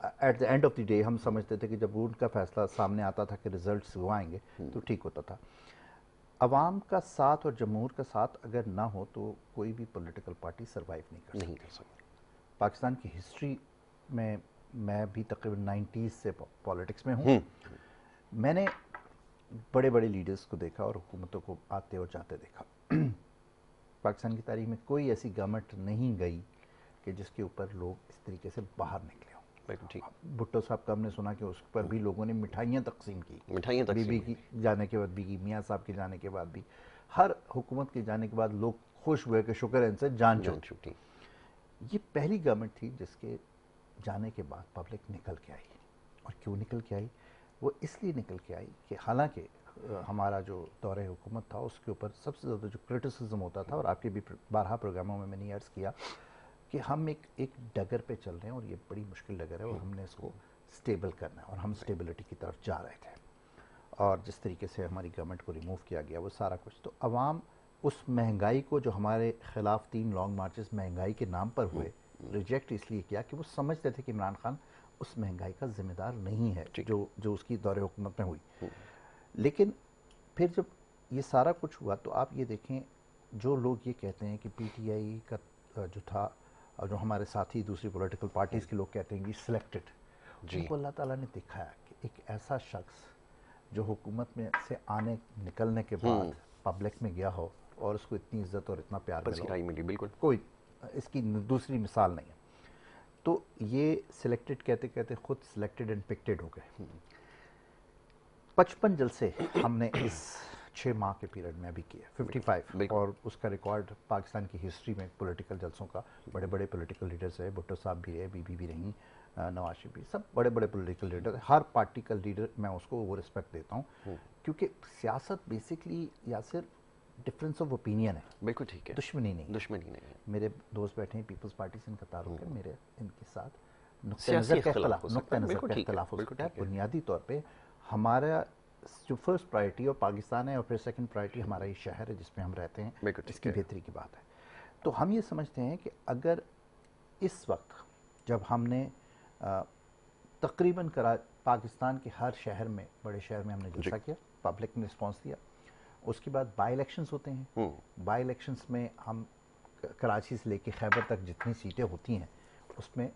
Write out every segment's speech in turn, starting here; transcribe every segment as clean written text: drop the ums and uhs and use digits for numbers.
At the end of the day ہم سمجھتے تھے کہ جب ان کا فیصلہ سامنے آتا تھا کہ ریزلٹس وہ آئیں گے تو ٹھیک ہوتا تھا. عوام کا ساتھ اور جمہور کا ساتھ اگر نہ ہو تو کوئی بھی پولیٹیکل پارٹی سروائیو نہیں کر سکتی. پاکستان کی ہسٹری میں بھی تقریباً 90s سے پالیٹکس میں ہوں. میں نے بڑے بڑے لیڈرز کو دیکھا اور حکومتوں کو آتے اور جاتے دیکھا. پاکستان کی تاریخ میں کوئی ایسی گورنمنٹ نہیں گئی کہ جس کے اوپر لوگ اس طریقے سے باہر نکلے ہوں. بھٹو صاحب کا ہم نے سنا کہ اس پر بھی لوگوں نے مٹھائیاں تقسیم کی, بی بی کی جانے کے بعد بھی کی, میاں صاحب کے جانے کے بعد بھی, ہر حکومت کے جانے کے بعد لوگ خوش ہوئے کہ شکر ہے ان سے جان چھوٹی. یہ پہلی گورنمنٹ تھی جس کے جانے کے بعد پبلک نکل کے آئی. اور کیوں نکل کے آئی؟ وہ اس لیے نکل کے آئی کہ حالانکہ ہمارا جو دور حکومت تھا اس کے اوپر سب سے زیادہ جو کرٹیسزم ہوتا تھا, اور آپ کے بھی بارہا پروگراموں میں نے یہ عرض کیا کہ ہم ایک ڈگر پہ چل رہے ہیں اور یہ بڑی مشکل ڈگر ہے اور ہم نے اس کو سٹیبل کرنا ہے, اور ہم سٹیبلٹی کی طرف جا رہے تھے. اور جس طریقے سے ہماری گورنمنٹ کو ریموو کیا گیا وہ سارا کچھ, تو عوام اس مہنگائی کو جو ہمارے خلاف 3 لانگ مارچز مہنگائی کے نام پر ہوئے, ریجیکٹ اس لیے کیا کہ وہ سمجھتے تھے کہ عمران خان اس مہنگائی کا ذمہ دار نہیں ہے جو اس کی دور حکومت میں ہوئی. لیکن پھر جب یہ سارا کچھ ہوا تو آپ یہ دیکھیں, جو لوگ یہ کہتے ہیں کہ پی ٹی آئی کا جو تھا, جو ہمارے ساتھی دوسری پولیٹیکل پارٹیز کے لوگ کہتے ہیں کہ سلیکٹڈ, ان کو اللہ تعالیٰ نے دکھایا کہ ایک ایسا شخص جو حکومت میں سے نکلنے کے بعد پبلک میں گیا ہو اور اس کو اتنی عزت اور اتنا پیار ملی, بالکل کوئی اس کی دوسری مثال نہیں ہے. تو یہ سلیکٹڈ کہتے کہتے خود سلیکٹڈ اینڈ پکٹڈ ہو گئے. 55 جلسے ہم نے اس 6 ماہ کے پیریڈ میں ابھی کیے, 55, اور اس کا ریکارڈ پاکستان کی ہسٹری میں پولیٹیکل جلسوں کا, بڑے بڑے پولیٹیکل لیڈرز ہیں, بھٹو صاحب بھی رہے, بی بی بھی رہیں, نواز شریف بھی, سب بڑے بڑے پولیٹیکل لیڈر ہیں. ہر پارٹی کا لیڈر میں اس کو وہ رسپیکٹ دیتا ہوں, کیونکہ سیاست basically Yasir difference of opinion ہے. بالکل ٹھیک ہے, دشمنی نہیں ہے. میرے دوست بیٹھے ہیں پیپلز پارٹی سے, ان کا تعلق ہے, میرے ان کے ساتھ نقطہ نظر کا اختلاف ہو سکتا ہے. بنیادی طور پہ ہمارا جو فرسٹ پرائرٹی اور پاکستان ہے, اور پھر سیکنڈ پرائرٹی ہمارا یہ شہر ہے جس میں ہم رہتے ہیں, اس کی بہتری کی بات ہے. تو ہم یہ سمجھتے ہیں کہ اگر اس وقت جب ہم نے تقریباً پاکستان کے ہر شہر میں, بڑے شہر میں ہم نے جلسہ کیا, پبلک نے رسپانس دیا, اس کے بعد بائی الیکشنز ہوتے ہیں. بائی الیکشنز میں ہم کراچی سے لے کے خیبر تک جتنی سیٹیں ہوتی ہیں اس میں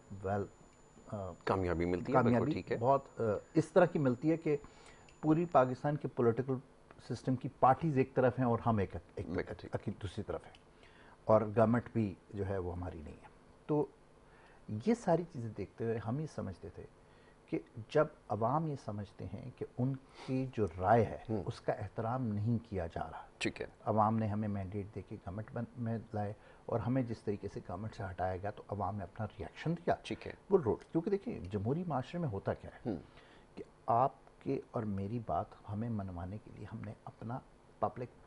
کامیابی ملتی ہے, کامیابی بہت اس طرح کی ملتی ہے کہ پوری پاکستان کے پولیٹیکل سسٹم کی پارٹیز ایک طرف ہیں اور ہم ایک دوسری طرف ہیں, اور گورنمنٹ بھی جو ہے وہ ہماری نہیں ہے. تو یہ ساری چیزیں دیکھتے ہوئے ہم یہ سمجھتے تھے کہ جب عوام یہ سمجھتے ہیں کہ ان کی جو رائے ہے اس کا احترام نہیں کیا جا رہا, ٹھیک ہے, عوام نے ہمیں مینڈیٹ دے کے گورنمنٹ میں لائے اور ہمیں جس طریقے سے گورنمنٹ سے ہٹایا گیا تو عوام نے اپنا ریئیکشن دیا, ٹھیک ہے, وہ روڈ. کیونکہ دیکھیں جمہوری معاشرے میں ہوتا کیا ہے کہ آپ کے اور میری بات ہمیں منوانے کے لیے ہم نے اپنا پبلک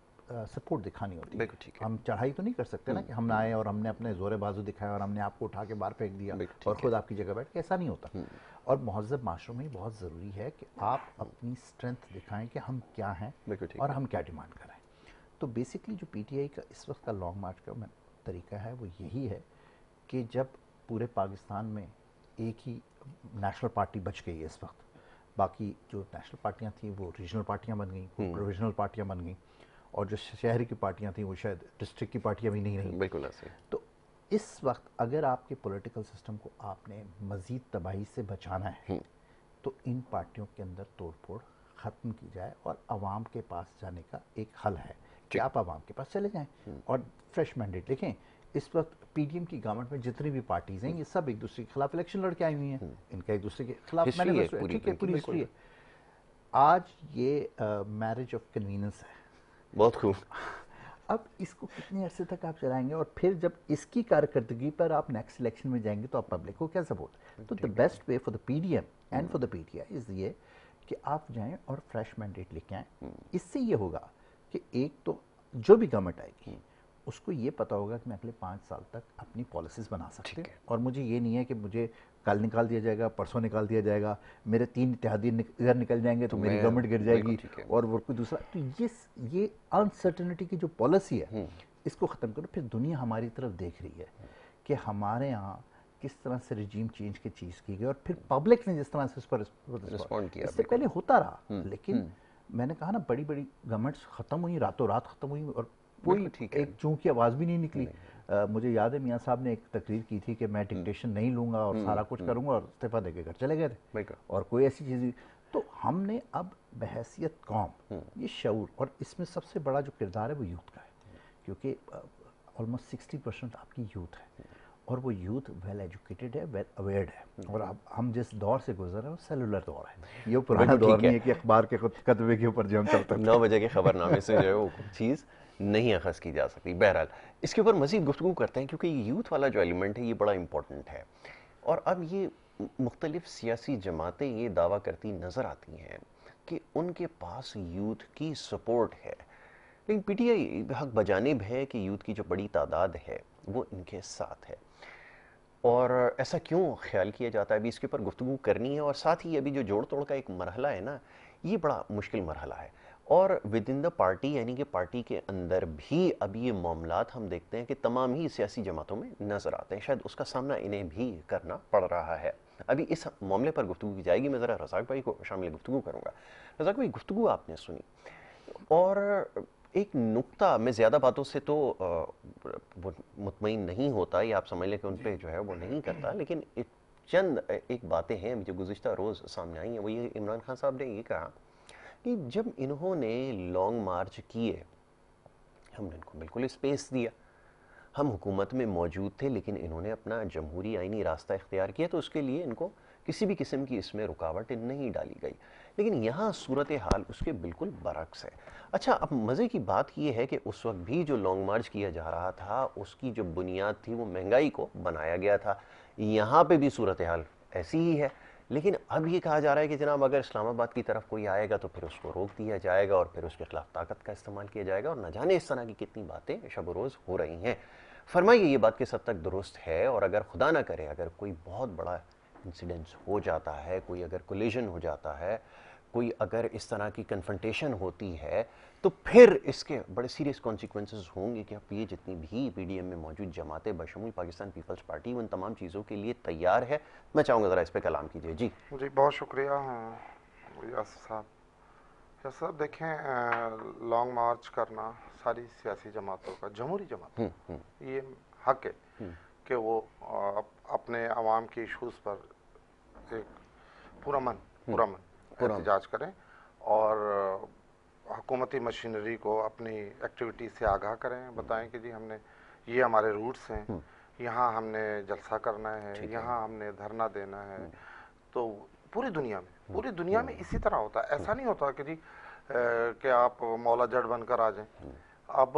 سپورٹ دکھانی ہوتی ہے. ہم چڑھائی تو نہیں کر سکتے نا کہ ہم آئے اور ہم نے اپنے زور بازو دکھایا اور ہم نے آپ کو اٹھا کے باہر پھینک دیا اور خود آپ کی جگہ بیٹھ کے, ایسا نہیں ہوتا. اور مہذب معاشروں میں بہت ضروری ہے کہ آپ اپنی اسٹرینتھ دکھائیں کہ ہم کیا ہیں اور ہم کیا ڈیمانڈ کریں. تو بیسکلی جو پی ٹی آئی کا اس وقت کا لانگ مارچ کا طریقہ ہے وہ یہی ہے کہ جب پورے پاکستان میں ایک ہی نیشنل پارٹی بچ گئی ہے اس وقت, باقی جو نیشنل پارٹیاں تھیں وہ ریجنل پارٹیاں بن گئیں, پروویژنل پارٹیاں بن گئیں, اور جو شہر کی پارٹیاں تھیں وہ شاید ڈسٹرکٹ کی پارٹیاں بھی نہیں رہیں. بالکل ایسے. تو اس وقت اگر آپ کے پولیٹیکل سسٹم کو آپ نے مزید تباہی سے بچانا ہے تو ان پارٹیوں کے اندر توڑ پھوڑ ختم کی جائے, اور عوام کے پاس جانے کا ایک حل ہے کہ آپ عوام کے پاس چلے جائیں اور فریش مینڈیٹ لکھیں. اس وقت پی ڈی ایم کی گورنمنٹ میں جتنی بھی پارٹیز ہیں یہ سب ایک دوسرے کے خلاف الیکشن لڑ کے آئی ہوئی ہیں, ان کا ایک دوسرے کے خلاف پوری ہسٹری ہے. آج یہ میرج آف کنویننس ہے. بہت خوب. اب اس کو کتنے عرصے تک آپ چلائیں گے, اور پھر جب اس کی کارکردگی پر آپ نیکسٹ الیکشن میں جائیں گے تو آپ پبلک کو کیا سپورٹ. تو the best way for the P D M and for the P T I is یہ کہ آپ جائیں اور فریش مینڈیٹ لے کے آئیں. اس سے یہ ہوگا کہ ایک تو جو بھی گورنمنٹ آئے گی اس کو یہ پتا ہوگا کہ میں اگلے 5 سال تک اپنی پالیسیز بنا سکتے ہیں, اور مجھے یہ نہیں ہے کہ مجھے کل نکال دیا جائے گا, پرسوں نکال دیا جائے گا, میرے 3 اتحادی ادھر نکل جائیں گے تو میری گورنمنٹ گر جائے گی اور وہ کوئی دوسرا. تو یہ انسرٹنٹی کی جو پالیسی ہے اس کو ختم کرو. پھر دنیا ہماری طرف دیکھ رہی ہے کہ ہمارے ہاں کس طرح سے رجیم چینج کی چیز کی گئی اور پھر پبلک نے جس طرح سے اس پر رسپونڈ کیا. اس سے پہلے ہوتا رہا، لیکن میں نے کہا نا بڑی بڑی گورنمنٹس ختم ہوئی، راتوں رات ختم ہوئی اور کوئی ایک چون کی آواز بھی نہیں نکلی. مجھے یاد ہے میاں صاحب نے ایک تقریر کی تھی کہ میں ڈکٹیشن نہیں لوں گا اور سارا کچھ کروں گا، اور استعفیٰ دے کے گھر چلے گئے تھے اور کوئی ایسی چیز. تو ہم نے اب بحیثیت قوم یہ شعور، اور اس میں سب سے بڑا جو کردار ہے وہ یوتھ کا ہے، کیونکہ آلموسٹ 60% آپ کی یوتھ ہے اور وہ یوتھ ویل ایجوکیٹڈ ہے، ویل اویئرڈ ہے. اور اب ہم جس دور سے گزر رہے ہیں وہ سیلولر دور ہے، یہ پرانا دور نہیں ہے کہ اخبار کے کتبے کے اوپر جو ہم چلتے ہیں 9 بجے کے خبر نامے سے جو ہے وہ چیز نہیں اخذ کی جا سکتی. بہرحال اس کے اوپر مزید گفتگو کرتے ہیں کیونکہ یوتھ والا جو ایلیمنٹ ہے یہ بڑا امپورٹنٹ ہے. اور اب یہ مختلف سیاسی جماعتیں یہ دعویٰ کرتی نظر آتی ہیں کہ ان کے پاس یوتھ کی سپورٹ ہے، لیکن پی ٹی آئی حق بجانب ہے کہ یوتھ کی جو بڑی تعداد ہے وہ ان کے ساتھ ہے. اور ایسا کیوں خیال کیا جاتا ہے؟ ابھی اس کے اوپر گفتگو کرنی ہے. اور ساتھ ہی ابھی جو جوڑ توڑ کا ایک مرحلہ ہے نا، یہ بڑا مشکل مرحلہ ہے. اور ود ان دا پارٹی، یعنی کہ پارٹی کے اندر بھی اب یہ معاملات ہم دیکھتے ہیں کہ تمام ہی سیاسی جماعتوں میں نظر آتے ہیں. شاید اس کا سامنا انہیں بھی کرنا پڑ رہا ہے. ابھی اس معاملے پر گفتگو کی جائے گی. میں ذرا رزاق بھائی کو شامل گفتگو کروں گا. رزاق بھائی، گفتگو آپ نے سنی اور ایک نقطہ، میں زیادہ باتوں سے تو مطمئن نہیں ہوتا، یہ آپ سمجھ لیں کہ ان پہ جو ہے وہ نہیں کرتا، لیکن چند ایک باتیں ہیں جو گزشتہ روز سامنے آئی ہیں. وہ یہ عمران خان صاحب نے یہ کہا کہ جب انہوں نے لانگ مارچ کیے ہم نے ان کو بالکل اسپیس دیا، ہم حکومت میں موجود تھے لیکن انہوں نے اپنا جمہوری آئینی راستہ اختیار کیا، تو اس کے لیے ان کو کسی بھی قسم کی اس میں رکاوٹ نہیں ڈالی گئی. لیکن یہاں صورتحال اس کے بالکل برعکس ہے. اچھا، اب مزے کی بات یہ ہے کہ اس وقت بھی جو لانگ مارچ کیا جا رہا تھا اس کی جو بنیاد تھی وہ مہنگائی کو بنایا گیا تھا. یہاں پہ بھی صورتحال ایسی ہی ہے، لیکن اب یہ کہا جا رہا ہے کہ جناب اگر اسلام آباد کی طرف کوئی آئے گا تو پھر اس کو روک دیا جائے گا اور پھر اس کے خلاف طاقت کا استعمال کیا جائے گا. اور نہ جانے اس طرح کی کتنی باتیں شب و روز ہو رہی ہیں. فرمائیے یہ بات کس حد تک درست ہے؟ اور اگر خدا نہ کرے اگر کوئی بہت بڑا انسیڈنس ہو جاتا ہے، کوئی اگر کولیجن ہو جاتا ہے، کوئی اگر اس طرح کی کنفرنٹیشن ہوتی ہے، تو پھر اس کے بڑے سیریس کانسیکوینسز ہوں گے کہ اب یہ جتنی بھی پی ڈی ایم میں موجود جماعتیں بشمول پاکستان پیپلز پارٹی ان تمام چیزوں کے لیے تیار ہے. میں چاہوں گا ذرا اس پہ کلام کیجیے. جی بہت شکریہ یاسر صاحب. یاسر صاحب دیکھیں، لانگ مارچ کرنا ساری سیاسی جماعتوں کا، جمہوری جماعت یہ حق ہے کہ وہ اپنے عوام کے ایشوز پر ایک پرامن احتجاج کریں اور حکومتی مشینری کو اپنی ایکٹیویٹی سے آگاہ کریں، بتائیں کہ جی ہم نے یہ ہمارے روٹس ہیں، یہاں ہم نے جلسہ کرنا ہے، یہاں ہم نے دھرنا دینا ہے. تو پوری دنیا میں اسی طرح ہوتا ہے. ایسا نہیں ہوتا کہ جی کہ آپ مولا جٹ بن کر آ جائیں. اب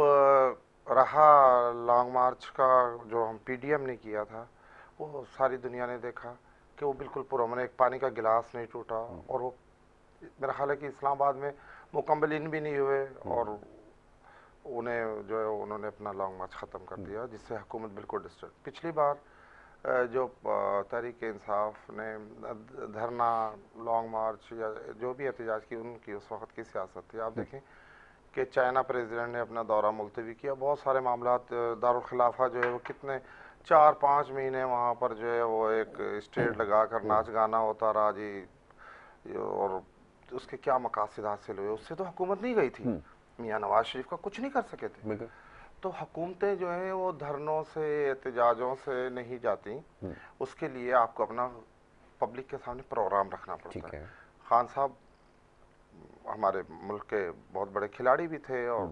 رہا لانگ مارچ کا جو ہم پی ڈی ایم نے کیا تھا، وہ ساری دنیا نے دیکھا کہ وہ بالکل پرامن، ایک پانی کا گلاس نہیں ٹوٹا. اور وہ میرا خیال ہے کہ اسلام آباد میں مکمل ان بھی نہیں ہوئے اور انہیں جو ہے انہوں نے اپنا لانگ مارچ ختم کر دیا، جس سے حکومت بالکل ڈسٹرب. پچھلی بار جو تحریک انصاف نے دھرنا، لانگ مارچ یا جو بھی احتجاج کی، ان کی اس وقت کی سیاست تھی. آپ دیکھیں کہ چائنا پریزیڈنٹ نے اپنا دورہ ملتوی کیا، بہت سارے معاملات، دارالخلافہ جو ہے وہ کتنے 4-5 مہینے وہاں پر جو ہے وہ ایک اسٹیج لگا کر ناچ گانا ہوتا رہا جی. اور اس کے کیا مقاصد حاصل ہوئے؟ اس سے تو حکومت نہیں گئی تھی، میاں نواز شریف کا کچھ نہیں کر سکے تھے. تو حکومتیں جو ہیں وہ دھرنوں سے، احتجاجوں سے نہیں جاتی. اس کے لیے آپ کو اپنا پبلک کے سامنے پروگرام رکھنا پڑتا ہے. خان صاحب ہمارے ملک کے بہت بڑے کھلاڑی بھی تھے اور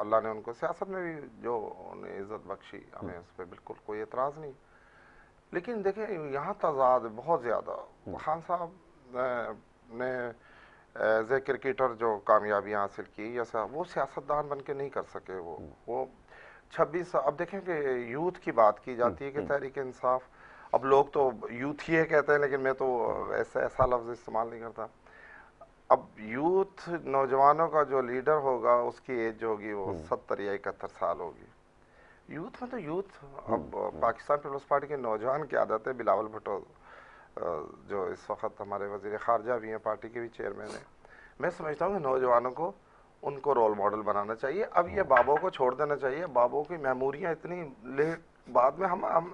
اللہ نے ان کو سیاست میں بھی جو انہیں عزت بخشی، ہمیں اس پہ بالکل کوئی اعتراض نہیں. لیکن دیکھیں یہاں تضاد بہت زیادہ. خان صاحب نے ایز اے کرکٹر جو کامیابیاں حاصل کی، جیسا وہ سیاستدان بن کے نہیں کر سکے. وہ 26، اب دیکھیں کہ یوتھ کی بات کی جاتی ہے کہ تحریک انصاف، اب لوگ تو یوتھ ہی کہتے ہیں لیکن میں تو ایسا لفظ استعمال نہیں کرتا. اب یوتھ، نوجوانوں کا جو لیڈر ہوگا اس کی ایج جو ہوگی وہ 70 یا 71 سال ہوگی. یوتھ میں تو یوتھ، اب پاکستان پیپلز پارٹی کے نوجوان کی عادت ہے. بلاول بھٹو جو اس وقت ہمارے وزیر خارجہ بھی ہیں، پارٹی کے بھی چیئرمین ہیں، میں سمجھتا ہوں کہ نوجوانوں کو ان کو رول ماڈل بنانا چاہیے. اب یہ بابوں کو چھوڑ دینا چاہیے. بابوں کی میموریاں اتنی بعد میں ہم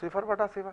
0/0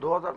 2000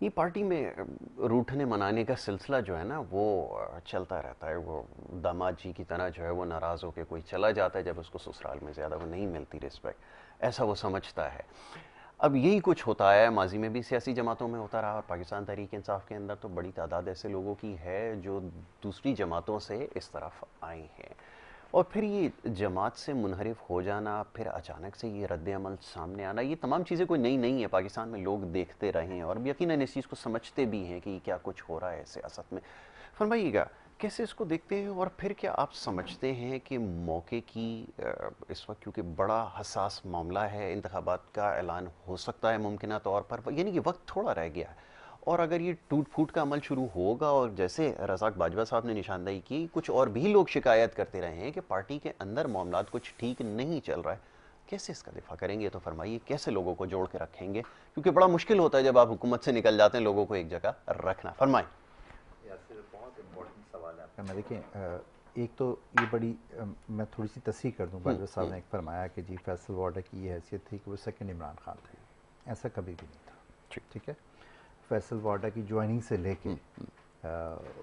یہ پارٹی میں روٹھنے منانے کا سلسلہ جو ہے نا وہ چلتا رہتا ہے. وہ داماد جی کی طرح جو ہے وہ ناراض ہو کے کوئی چلا جاتا ہے جب اس کو سسرال میں زیادہ وہ نہیں ملتی رسپیکٹ, ایسا وہ سمجھتا ہے. اب یہی کچھ ہوتا ہے, ماضی میں بھی سیاسی جماعتوں میں ہوتا رہا, اور پاکستان تحریک انصاف کے اندر تو بڑی تعداد ایسے لوگوں کی ہے جو دوسری جماعتوں سے اس طرف آئے ہیں, اور پھر یہ جماعت سے منحرف ہو جانا, پھر اچانک سے یہ رد عمل سامنے آنا, یہ تمام چیزیں کوئی نئی نہیں ہے. پاکستان میں لوگ دیکھتے رہے ہیں اور یقیناً اس چیز کو سمجھتے بھی ہیں کہ کیا کچھ ہو رہا ہے سیاست میں. فرمائیے گا کیسے اس کو دیکھتے ہیں, اور پھر کیا آپ سمجھتے ہیں کہ موقع کی اس وقت, کیونکہ بڑا حساس معاملہ ہے, انتخابات کا اعلان ہو سکتا ہے ممکنہ طور پر, یعنی کہ وقت تھوڑا رہ گیا ہے, اور اگر یہ ٹوٹ پھوٹ کا عمل شروع ہوگا, اور جیسے رزاق باجوہ صاحب نے نشاندہی کی, کچھ اور بھی لوگ شکایت کرتے رہے ہیں کہ پارٹی کے اندر معاملات کچھ ٹھیک نہیں چل رہا ہے, کیسے اس کا دفاع کریں گے؟ تو فرمائیے کیسے لوگوں کو جوڑ کے رکھیں گے, کیونکہ بڑا مشکل ہوتا ہے جب آپ حکومت سے نکل جاتے ہیں لوگوں کو ایک جگہ رکھنا. فرمائیں. یاسر, بہت امپورٹنٹ سوال ہے آپ کا. میں دیکھیں, ایک تو یہ بڑی, میں تھوڑی سی تصحیح کر دوں. باجوہ صاحب نے ایک فرمایا کہ جی فیصل وارڈا کی یہ حیثیت تھی کہ وہ سیکنڈ عمران خان تھے. ایسا کبھی بھی نہیں تھا. ٹھیک ہے, فیصل وارڈا کی جوائننگ سے لے کے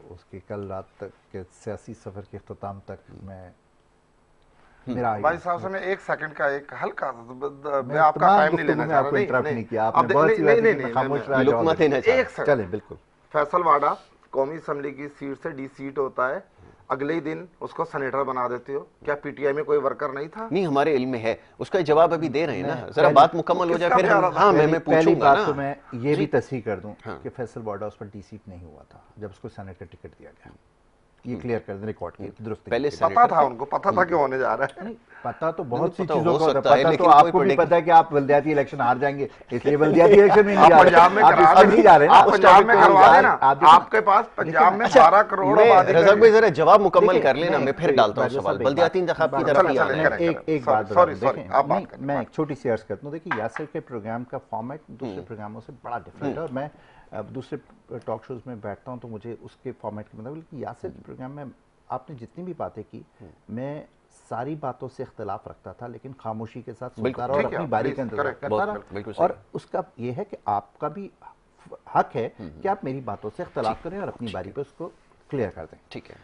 اس کے کل رات تک کے سیاسی سفر کے اختتام تک میرا بھائی صاحب سے میں ایک سیکنڈ کا ایک ہلکا, میں آپ کا ٹائم نہیں لینا چاہ رہا. انٹرپٹ نہیں کیا آپ نے, بہت سی باتیں میں خاموش رہا. لقمہ دینا چاہ ایک سیکنڈ. چلیں بالکل. فیصل وارڈا قومی اسمبلی کی سیٹ سے ڈی سیٹ ہوتا ہے, اگلے ہی دن اس کو سینیٹر بنا دیتے ہو. کیا پی ٹی آئی میں کوئی ورکر نہیں تھا؟ نہیں, ہمارے علم میں ہے, اس کا جواب ابھی دے رہے ہیں نا, ذرا بات مکمل ہو جائے پھر. ہاں میں پہلی پوچھوں گا بات تو نا. میں یہ بھی تصحیح کر دوں کہ فیصل وارڈا اس پر ڈی سیٹ نہیں ہوا تھا جب اس کو سینیٹ کا ٹکٹ دیا گیا. یہ کلیئر کر دیں, ریکارڈ کی درست. پہلے پتا تھا ان کو, پتا تھا کہ ہونے جا رہا ہے. پتا تو بہت سی پتہ چیزوں ہو کا ہوتا سکتا ہے, ہے. پتا لیکن تو آپ کوئی کو بھی پڑے گا. پتا ہے کہ آپ بلدیاتی الیکشن ہار جائیں گے, اس لیے بلدیاتی الیکشن میں نہیں آپ جا پنجاب رہے. میں آپ کرا اس میں نہیں جا رہے نا. آپ پنجاب میں کروا دینا. آپ آپ کے پاس پنجاب میں 12 کروڑ آبادی کا. رزاق بھائی ذرا جواب مکمل کر لینا, میں پھر ڈالتا ہوں سوال. بلدیاتی انتخاب کی طرف ہی آنا ہے. ایک بات بتا دوں, دیکھیں میں ایک چھوٹی سی عرض کرتا ہوں. دیکھیں یاسر کے پروگرام کا فارمیٹ دوسرے پروگراموں سے بڑا ڈفرینٹ ہے, اور میں دوسرے ٹاک شوز میں بیٹھتا ہوں تو مجھے اس کے فارمیٹ کے مطابق یاسر کے پروگرام میں آپ نے جتنی بھی باتیں کی, میں ساری باتوں سے اختلاف رکھتا تھا, لیکن خاموشی کے ساتھ سنتا رہا اور اپنی باری کا انتظار کرتا رہا. اور اس کا یہ ہے کہ آپ کا بھی حق ہے کہ آپ میری باتوں سے اختلاف کریں اور اپنی باری پہ اس کو کلیئر کر دیں. ٹھیک ہے.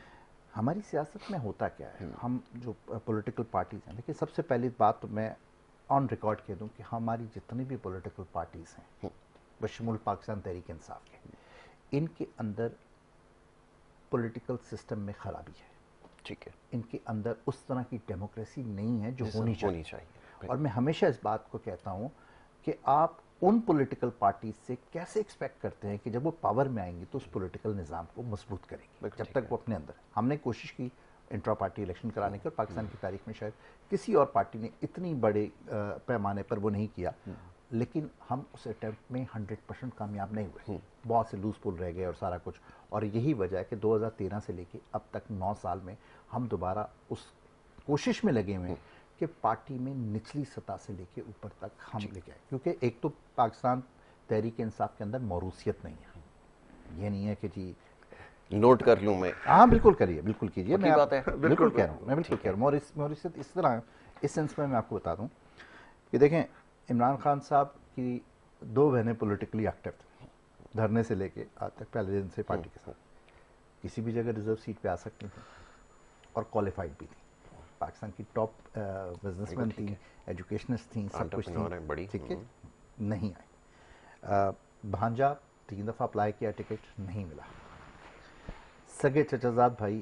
ہماری سیاست میں ہوتا کیا ہے, ہم جو پولیٹیکل پارٹیز ہیں, دیکھیں سب سے پہلی بات تو میں آن ریکارڈ کہہ دوں کہ ہماری جتنی بھی پولیٹیکل پارٹیز ہیں بشمول پاکستان تحریک انصاف کے, ان کے اندر پولیٹیکل سسٹم میں خرابی ہے. ٹھیک ہے. ان کے اندر اس طرح کی ڈیموکریسی نہیں ہے جو ہونی چاہیے. اور میں ہمیشہ اس بات کو کہتا ہوں کہ آپ ان پولیٹیکل پارٹیز سے کیسے ایکسپیکٹ کرتے ہیں کہ جب وہ پاور میں آئیں گی تو اس پولیٹیکل نظام کو مضبوط کریں گے, جب تک وہ اپنے اندر. ہم نے کوشش کی انٹرا پارٹی الیکشن کرانے کی, اور پاکستان کی تاریخ میں شاید کسی اور پارٹی نے اتنی بڑے پیمانے پر وہ نہیں کیا, لیکن ہم اس اٹیمپٹ میں 100% کامیاب نہیں ہوئے. بہت سے لوز پول رہ گئے اور سارا کچھ, اور یہی وجہ ہے کہ 2013 سے لے کے اب تک 9 سال میں ہم دوبارہ اس کوشش میں لگے ہوئے ہیں کہ پارٹی میں نچلی سطح سے لے کے اوپر تک ہم لے کے آئے. کیونکہ ایک تو پاکستان تحریک انصاف کے اندر موروثیت نہیں ہے. یہ نہیں ہے کہ جی نوٹ کر لوں میں. ہاں بالکل کریے, بالکل کیجیے. میں بات ہے. بالکل کہہ رہا ہوں, میں بالکل کہہ رہا ہوں. موروثیت اس طرح, اس سینس میں آپ کو بتا دوں کہ دیکھیں عمران خان صاحب کی 2 بہنیں پولیٹیکلی ایکٹیو تھیں, دھرنے سے لے کے آج تک پہلے دن سے پارٹی کے ساتھ کسی بھی جگہ ریزرو سیٹ پہ آ سکتی تھیں, اور کوالیفائڈ بھی تھیں. پاکستان کی ٹاپ بزنس مین تھیں, ایجوکیشنسٹ تھیں, سب کچھ تھیں. ٹھیک ہے, نہیں آئی. بھانجا 3 دفعہ اپلائی کیا, ٹکٹ نہیں ملا. سگے چچا زاد بھائی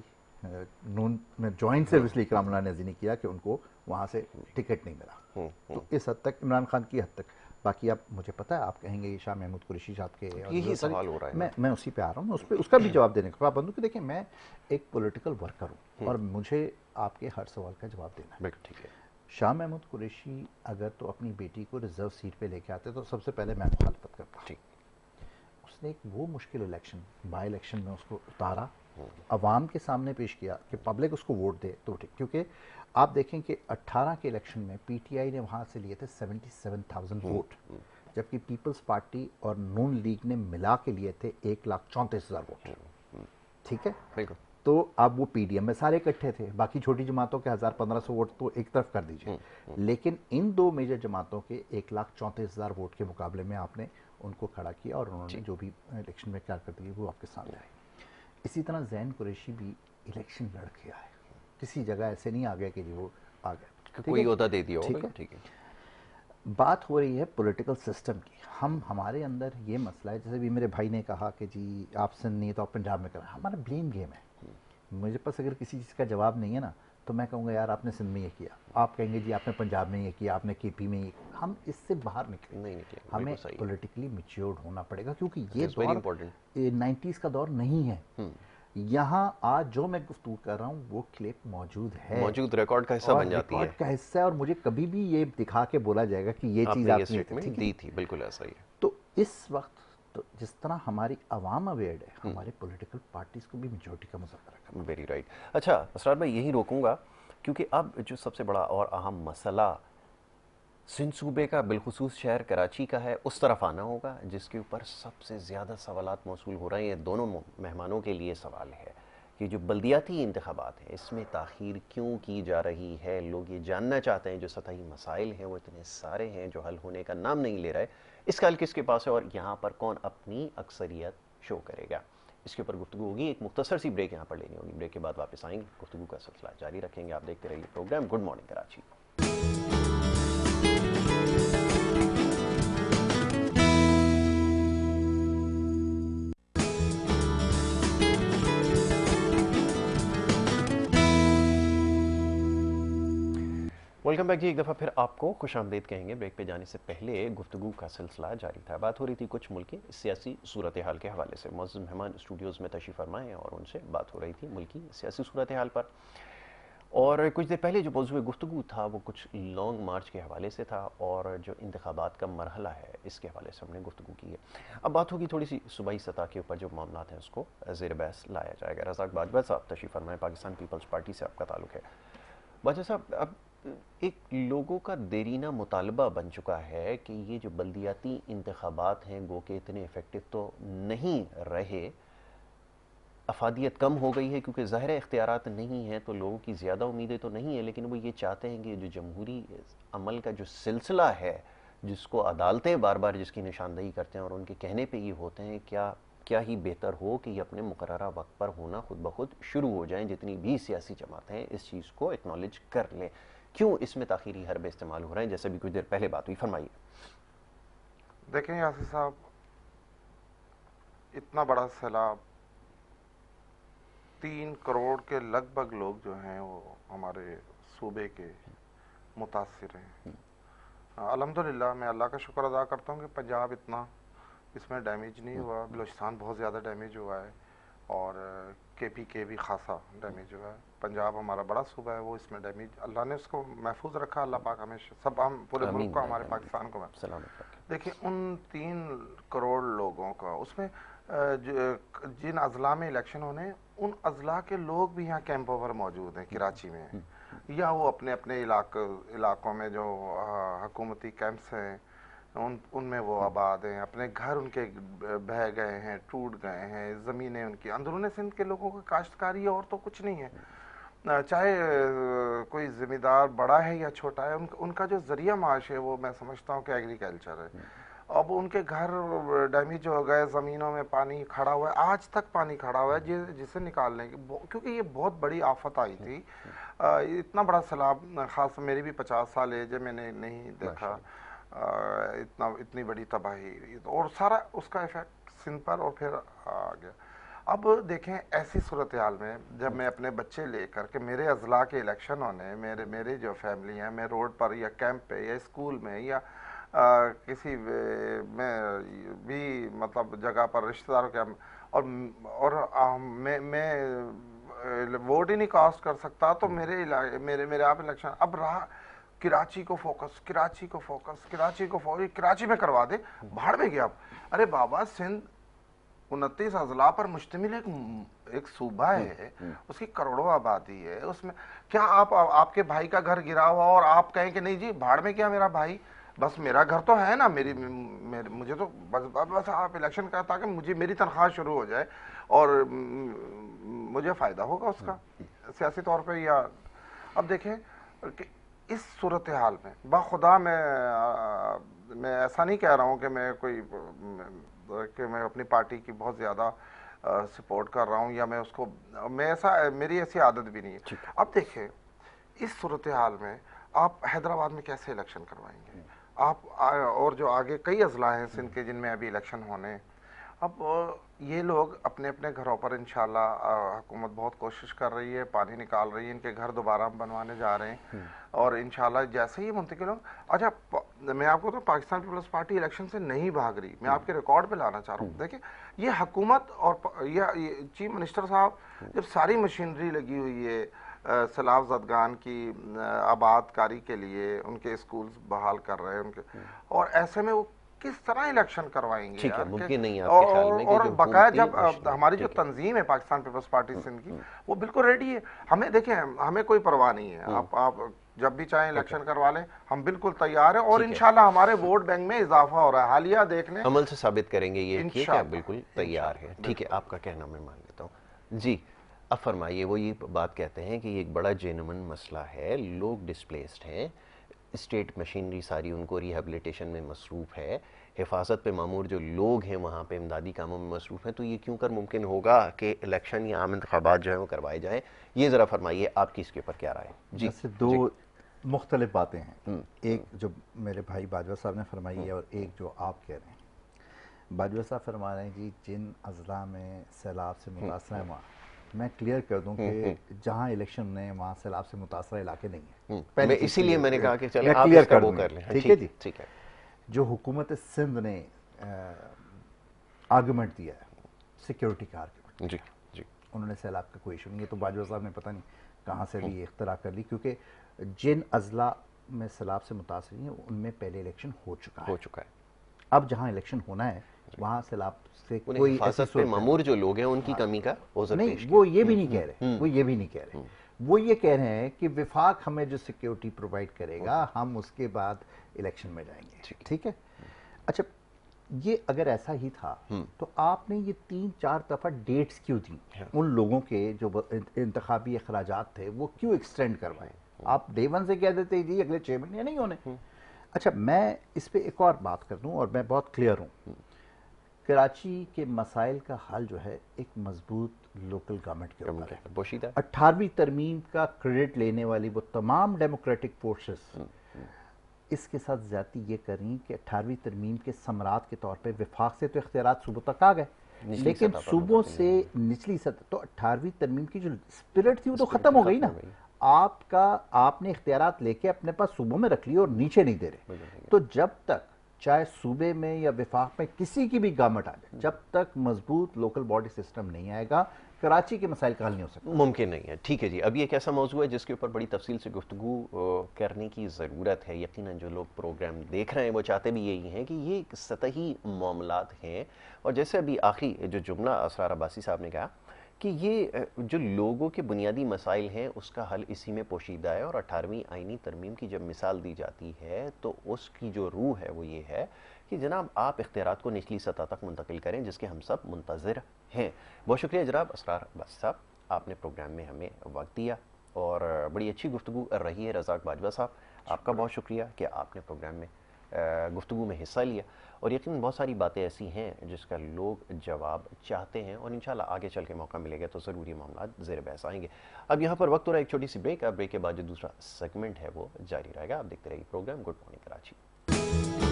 نون میں جوائنٹ سروس لیگ رام اللہ نیازی نے کیا کہ ان کو وہاں سے ٹکٹ نہیں ملا. تو اس حد تک عمران خان کی حد تک. باقی اب مجھے پتا ہے آپ کہیں گے یہ شاہ محمود قریشی صاحب کے, یہی سوال ہو رہا ہے. میں اسی پہ آ رہا ہوں, میں اس کا بھی جواب دینے کا پابند ہوں کہ دیکھیں میں ایک پولیٹیکل ورکر ہوں اور مجھے آپ کے ہر سوال کا جواب دینا ہے. ٹھیک ہے. شاہ محمود قریشی اگر تو اپنی بیٹی کو ریزرو سیٹ پہ لے کے آتے تو سب سے پہلے میں مخالفت کرتا. ٹھیک. اس نے ایک وہ مشکل الیکشن, بائی الیکشن میں اس کو اتارا, عوام کے سامنے پیش کیا کہ پبلک اس کو ووٹ دے تو ٹھیک. کیونکہ آپ دیکھیں کہ 18 کے الیکشن میں پی ٹی آئی نے وہاں سے لیے تھے 77,000 ووٹ, جبکہ پیپلز پارٹی اور نون لیگ نے ملا کے لیے تھے 1,34,000 ووٹ. ٹھیک ہے. بالکل. تو اب وہ پی ڈی ایم میں سارے اکٹھے تھے, باقی چھوٹی جماعتوں کے 1,000-1,500 ووٹ تو ایک طرف کر دیجئے, لیکن ان 2 میجر جماعتوں کے 1,34,000 ووٹ کے مقابلے میں آپ نے ان کو کھڑا کیا اور انہوں نے جو بھی الیکشن میں کارکردگی وہ آپ کے سامنے آئی. اسی طرح زین قریشی بھی الیکشن لڑ کے آئے, کسی جگہ ایسے نہیں آ گیا کہ وہ آ گیا, کوئی عہدہ دے دیا ہوگا. ٹھیک ہے. بات ہو رہی ہے پولیٹیکل سسٹم کی. ہمارے اندر یہ مسئلہ ہے, جیسے بھی میرے بھائی نے کہا کہ جی آپ سندھ نہیں تو آپ پنجاب میں کریں, ہمارا بلیم گیم ہے. مجھے پاس اگر کسی چیز کا جواب نہیں ہے نا تو میں کہوں گا یار آپ نے سندھ میں یہ کیا, آپ کہیں گے جی آپ نے پنجاب میں یہ کیا, آپ نے کے پی میں یہ کیا. ہم اس سے باہر نکلیں, ہمیں پولیٹیکلی میچیورڈ ہونا پڑے گا, کیونکہ یہ دور 90s کا دور نہیں ہے. یہاں آج جو میں گفتگو کر رہا ہوں وہ کلپ موجود ہے, موجود ریکارڈ کا حصہ بن جاتی ہے, ریکارڈ کا حصہ ہے, اور مجھے کبھی بھی یہ دکھا کے بولا جائے گا کہ یہ چیز آپ نے دی تھی. بالکل ایسا ہی ہے. تو اس وقت تو جس طرح ہماری عوام اویئرڈ ہے, ہمارے پولیٹیکل پارٹیز کو بھی میجورٹی کا مظاہرہ کرنا. Very right. اچھا اسرار بھائی یہی روکوں گا, کیونکہ اب جو سب سے بڑا اور اہم مسئلہ سندھ صوبے کا بالخصوص شہر کراچی کا ہے, اس طرف آنا ہوگا جس کے اوپر سب سے زیادہ سوالات موصول ہو رہے ہیں. دونوں مہمانوں کے لیے سوال ہے کہ جو بلدیاتی انتخابات ہیں اس میں تاخیر کیوں کی جا رہی ہے. لوگ یہ جاننا چاہتے ہیں, جو سطحی مسائل ہیں وہ اتنے سارے ہیں جو حل ہونے کا نام نہیں لے رہے. اس کا حل کس کے پاس ہے اور یہاں پر کون اپنی اکثریت شو کرے گا, اس کے اوپر گفتگو ہوگی. ایک مختصر سی بریک یہاں پر لینی ہوگی, بریک کے بعد واپس آئیں گے, گفتگو کا سلسلہ جاری رکھیں گے. آپ دیکھتے رہیے program good morning Karachi. Welcome back جی. ایک دفعہ پھر آپ کو خوش آمدید کہیں گے. بریک پہ جانے سے پہلے گفتگو کا سلسلہ جاری تھا. بات ہو رہی تھی کچھ ملکی سیاسی صورتحال کے حوالے سے. معزز مہمان اسٹوڈیوز میں تشریف فرمائے ہیں اور ان سے بات ہو رہی تھی ملکی سیاسی صورتحال پر. اور کچھ دیر پہلے جو موضوع گفتگو تھا وہ کچھ لانگ مارچ کے حوالے سے تھا, اور جو انتخابات کا مرحلہ ہے اس کے حوالے سے ہم نے گفتگو کی ہے. اب بات ہوگی تھوڑی سی صوبائی سطح کے اوپر جو معاملات ہیں اس کو زیر بحث لایا جائے گا. رزاق باجوہ صاحب تشریف فرمائے, پاکستان پیپلز پارٹی سے آپ کا تعلق ہے. باجوہ صاحب, اب ایک لوگوں کا دیرینہ مطالبہ بن چکا ہے کہ یہ جو بلدیاتی انتخابات ہیں گو کہ اتنے افیکٹو تو نہیں رہے, افادیت کم ہو گئی ہے کیونکہ ظاہر اختیارات نہیں ہیں تو لوگوں کی زیادہ امیدیں تو نہیں ہیں, لیکن وہ یہ چاہتے ہیں کہ جو جمہوری عمل کا جو سلسلہ ہے جس کو عدالتیں بار بار جس کی نشاندہی کرتے ہیں اور ان کے کہنے پہ یہ ہوتے ہیں, کیا ہی بہتر ہو کہ یہ اپنے مقررہ وقت پر ہونا خود بخود شروع ہو جائیں. جتنی بھی سیاسی جماعتیں ہیں اس چیز کو اکنالج کر لیں. کیوں اس میں تاخیری حربے استعمال ہو رہے ہیں, جیسے بھی کچھ دیر پہلے بات ہوئی, فرمائیے. دیکھیں یاسر صاحب, اتنا بڑا سیلاب, 3 کروڑ کے لگ بھگ لوگ جو ہیں وہ ہمارے صوبے کے متاثر ہیں. الحمدللہ میں اللہ کا شکر ادا کرتا ہوں کہ پنجاب اتنا اس میں ڈیمیج نہیں ہوا, بلوچستان بہت زیادہ ڈیمیج ہوا ہے, اور کے پی کے بھی خاصا ڈیمیج ہوا ہے. پنجاب ہمارا بڑا صوبہ ہے, وہ اس میں ڈیمیج, اللہ نے اس کو محفوظ رکھا. اللہ پاک ہمیشہ سب, ہم پورے ملک کو, ہمارے پاکستان کو سلامت رکھیں. دیکھیں ان 3 کروڑ لوگوں کا, اس میں جن اضلاع میں الیکشن ہونے, ان اضلاع کے لوگ بھی یہاں کیمپوں پر موجود ہیں کراچی میں, یا وہ اپنے اپنے علاقوں میں جو حکومتی کیمپس ہیں ان میں وہ آباد ہیں. اپنے گھر ان کے بہہ گئے ہیں, ٹوٹ گئے ہیں, زمینیں ان کی. اندرون سندھ کے لوگوں کا کاشتکاری اور تو کچھ نہیں ہے, چاہے کوئی ذمہ دار بڑا ہے یا چھوٹا ہے, ان کا جو ذریعہ معاش ہے وہ میں سمجھتا ہوں کہ ایگریکلچر ہے. اب ان کے گھر ڈیمیج ہو گئے, زمینوں میں پانی کھڑا ہوا ہے, آج تک پانی کھڑا ہوا ہے جسے نکالنے کی, کیونکہ یہ بہت بڑی آفت آئی تھی. اتنا بڑا سیلاب, خاص میری بھی 50 سال ایج ہے, میں نے نہیں دیکھا اتنی بڑی تباہی, اور سارا اس کا ایفیکٹ سندھ پر اور پھر آ گیا. اب دیکھیں ایسی صورتحال میں جب میں اپنے بچے لے کر کے میرے اضلاع کے الیکشن ہونے, میرے جو فیملی ہیں, میں روڈ پر یا کیمپ پہ یا اسکول میں یا کسی میں بھی مطلب جگہ پر رشتہ داروں کے, اور میں ووٹ ہی نہیں کاسٹ کر سکتا, تو میرے آپ الیکشن اب رہا کراچی کو فوکس, کراچی میں کروا دے, بھاڑ میں گیا. ارے بابا, سندھ 29 اضلاع پر مشتمل ایک صوبہ ہے, اس کی کروڑوں آبادی ہے. اس میں کیا آپ کے بھائی کا گھر گرا ہوا اور آپ کہیں کہ نہیں جی بھاڑ میں کیا میرا بھائی, بس میرا گھر تو ہے نا, مجھے تو بس آپ الیکشن کا, تاکہ میری تنخواہ شروع ہو جائے اور مجھے فائدہ ہوگا اس کا سیاسی طور پہ. یا اب دیکھیں کہ اس صورتحال میں بخدا میں میں ایسا نہیں کہہ رہا ہوں کہ میں اپنی پارٹی کی بہت زیادہ سپورٹ کر رہا ہوں یا میں اس کو میری ایسی عادت بھی نہیں ہے. اب دیکھیں اس صورتحال میں آپ حیدرآباد میں کیسے الیکشن کروائیں گے آپ, اور جو آگے کئی اضلاع ہیں سندھ کے جن میں ابھی الیکشن ہونے. اب یہ لوگ اپنے اپنے گھروں پر انشاءاللہ حکومت بہت کوشش کر رہی ہے, پانی نکال رہی ہے, ان کے گھر دوبارہ بنوانے جا رہے ہیں اور انشاءاللہ جیسے ہی منتقل ہوں. اچھا میں آپ کو تو پاکستان پیپلز پارٹی الیکشن سے نہیں بھاگ رہی, میں آپ کے ریکارڈ پہ لانا چاہ رہا ہوں. دیکھیں یہ حکومت اور یہ چیف منسٹر صاحب جب ساری مشینری لگی ہوئی ہے سیلاب زدگان کی آباد کاری کے لیے, ان کے اسکولز بحال کر رہے ہیں ان کے, اور ایسے میں وہ کس طرح الیکشن کروائیں گے یار. ممکن نہیں آپ کے خیال میں اور باقاعدہ جب ہماری جو تنظیم ہے پاکستان پیپلز پارٹی سندھ کی وہ بالکل ریڈی ہے. ہمیں دیکھیں ہمیں کوئی پرواہ نہیں ہے, آپ جب بھی چاہیں الیکشن کروا لیں, ہم بالکل تیار ہیں اور انشاءاللہ ہمارے ووٹ بینک میں اضافہ ہو رہا ہے. حالیہ دیکھ لیں, عمل سے ثابت کریں گے یہ کہ آپ بالکل تیار ہیں. ٹھیک ہے, آپ کا کہنا میں مان لیتا ہوں. جی اب فرمائیے, وہ یہ بات کہتے ہیں کہ یہ ایک بڑا جینوئن مسئلہ ہے, لوگ ڈسپلیسڈ ہیں, اسٹیٹ مشینری ساری ان کو ریہیبلیٹیشن میں مصروف ہے, حفاظت پہ مامور جو لوگ ہیں وہاں پہ امدادی کاموں میں مصروف ہیں, تو یہ کیوں کر ممکن ہوگا کہ الیکشن یا عام انتخابات جو ہیں وہ کروائے جائیں؟ یہ ذرا فرمائیے آپ کی اس کے اوپر کیا رائے ہے؟ جی جیسے دو مختلف باتیں ہیں, ایک جو میرے بھائی باجوہ صاحب نے فرمائی ہے اور ایک جو آپ کہہ رہے ہیں. باجوہ صاحب فرما رہے ہیں جی جن اضلاع میں سیلاب سے متاثر ہیں وہاں, میں کلیئر کر دوں کہ جہاں الیکشن ہونے وہاں سیلاب سے متاثرہ علاقے نہیں ہیں. اسی لیے میں نے کہا کہ چلیں آپ اس کا وہ کر لیں. ٹھیک ہے جی, ٹھیک ہے. جو حکومت سندھ نے آرگومنٹ دیا ہے سیکیورٹی کا آرگومنٹ, جی جی, انہوں نے سیلاب کا کوئی ایشو نہیں ہے. تو باجوہ صاحب نے پتہ نہیں کہاں سے بھی یہ اختراع کر لی, کیونکہ جن اضلاع میں سیلاب سے متاثر ہیں ان میں پہلے الیکشن ہو چکا ہے. اب جہاں الیکشن ہونا ہے وہاں سیلاب سے کوئی حفاظت پہ مامور جو لوگ ہیں ان کی کمی کا عذر نہیں, پیش وہ یہ بھی نہیں کہہ رہے, وہ یہ کہہ رہے ہیں کہ وفاق ہمیں جو سیکیورٹی پرووائڈ کرے گا ہم اس کے بعد الیکشن میں جائیں گے. ٹھیک ہے. اچھا یہ اگر ایسا ہی تھا تو آپ نے یہ 3-4 دفعہ ڈیٹس کیوں دیں ان لوگوں کے جو انتخابی اخراجات تھے وہ کیوں ایکسٹینڈ کروائے؟ آپ ڈے ون سے کہہ دیتے جی اگلے 6 مہینے نہیں ہونے. اچھا میں اس پہ ایک اور بات کر دوں اور میں بہت کلیئر ہوں, کراچی کے مسائل کا حل جو ہے ایک مضبوط لوکل گورنمنٹ کے اوپر ہے. 18ویں ترمیم کا کریڈٹ لینے والی وہ تمام ڈیموکریٹک فورسز اس کے ساتھ زیادتی یہ کریں کہ 18ویں ترمیم کے ثمرات کے طور پہ وفاق سے تو اختیارات صوبوں تک آ گئے, لیکن صوبوں سے نچلی سطح تو 18ویں ترمیم کی جو اسپرٹ تھی وہ تو ختم ہو گئی نا. آپ نے اختیارات لے کے اپنے پاس صوبوں میں رکھ لی اور نیچے نہیں دے رہے. تو جب تک چاہے صوبے میں یا وفاق میں کسی کی بھی گورنمنٹ آ جائے, جب تک مضبوط لوکل باڈی سسٹم نہیں آئے گا کراچی کے مسائل کا حل نہیں ہو سکتا. ممکن نہیں ہے. ٹھیک ہے جی, اب یہ ایک ایسا موضوع ہے جس کے اوپر بڑی تفصیل سے گفتگو کرنے کی ضرورت ہے. یقیناً جو لوگ پروگرام دیکھ رہے ہیں وہ چاہتے بھی یہی ہیں کہ یہ ایک سطحی معاملات ہیں, اور جیسے ابھی آخری جو جملہ اسرار عباسی صاحب نے کہا کہ یہ جو لوگوں کے بنیادی مسائل ہیں اس کا حل اسی میں پوشیدہ ہے, اور 18ویں آئینی ترمیم کی جب مثال دی جاتی ہے تو اس کی جو روح ہے وہ یہ ہے کہ جناب آپ اختیارات کو نچلی سطح تک منتقل کریں, جس کے ہم سب منتظر ہیں. بہت شکریہ جناب اسرار عباسی صاحب, آپ نے پروگرام میں ہمیں وقت دیا اور بڑی اچھی گفتگو رہی ہے. رزاق باجوہ صاحب آپ کا بہت شکریہ کہ آپ نے پروگرام میں گفتگو میں حصہ لیا, اور یقیناً بہت ساری باتیں ایسی ہیں جس کا لوگ جواب چاہتے ہیں, اور انشاءاللہ آگے چل کے موقع ملے گا تو ضروری معاملات زیر بحث آئیں گے. اب یہاں پر وقت ہو رہا ہے ایک چھوٹی سی بریک. اب بریک کے بعد جو دوسرا سیگمنٹ ہے وہ جاری رہے گا. آپ دیکھتے رہیے پروگرام گڈ مارننگ کراچی.